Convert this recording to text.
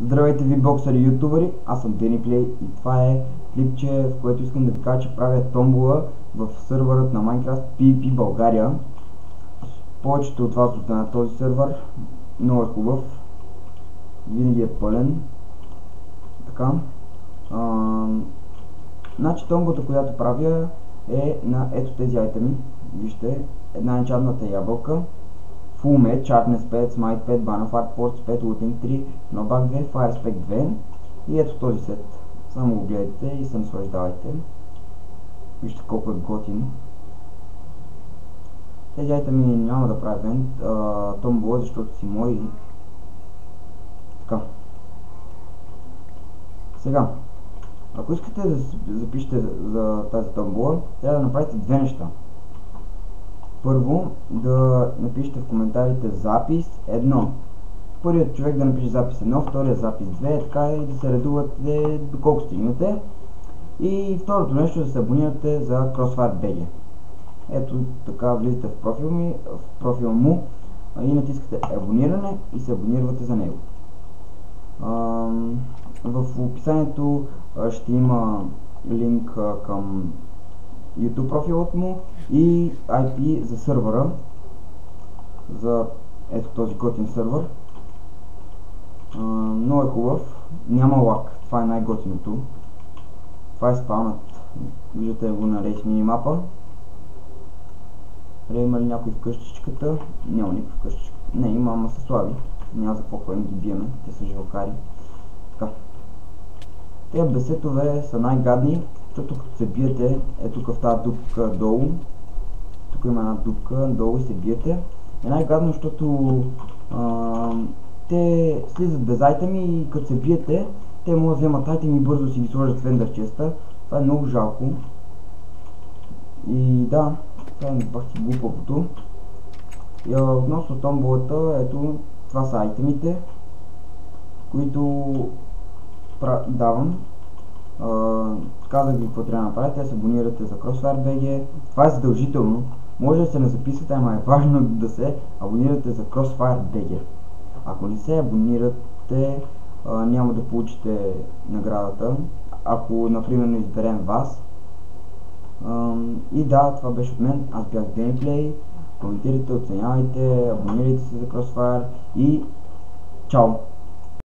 Здравейте ви, боксери и ютубъри, аз съм DeniPlay и това е клипче, в което искам да ви кажа, че правя томбола в сървърът на Minecraft PvP България. Повечето от вас знаят този сървър, много е хубав, винаги е пълен. Така. Значи томболата, която правя е на ето тези айтеми. Вижте, една енчантната ябълка, Full Med, Sharpness 5, Smite 5, Ban of Art Ports 5, Looting 3, Knockback 2, Fire Spec 2 и ето този сет. Само го гледайте и се наслаждавайте. Вижте колко е готин. Тези айтеми няма да правя евент, томбола, защото си мои. Така. Сега, ако искате да запишете за тази томбола, трябва да направите две неща. Първо, да напишете в коментарите запис 1. Първият човек да напише запис 1, вторият запис 2, така и да се редувате доколко стигнете. И второто нещо да се абонирате за CrossfireBG. Ето така влизате в профила му и натискате абониране и се абонирате за него. В описанието ще има линк към YouTube профилът му и IP за сървъра, за ето този готин сървър. Много е хубав, няма лак, това е най-готиното. Това е спаунът, виждате го на рейс минимапа. Има ли някой в къщичката? Няма никой в къщичката. Не, има, ама са слаби, няма за какво ги биеме, те са живокари. Така. Тези бесетове са най-гадни, защото като се биете, ето тук в тази дупка долу, тук има една дупка долу и се биете. Е най-гадно, защото те слизат без айтеми и като се биете, те могат да вземат айтеми и бързо си ги сложат в ендър честа. Това е много жалко. И да, това е бахти глупавото. И относно томболата, ето това са айтемите, които давам. Казах ви какво трябва да направите, да се абонирате за CrossfireBG. Това е задължително. Може да се не записвате, ама е важно да се абонирате за CrossfireBG. Ако не се абонирате, няма да получите наградата, ако например не изберем вас. И да, това беше от мен. Аз бях DeniPlay. Коментирайте, оценявайте, абонирайте се за Crossfire и чао!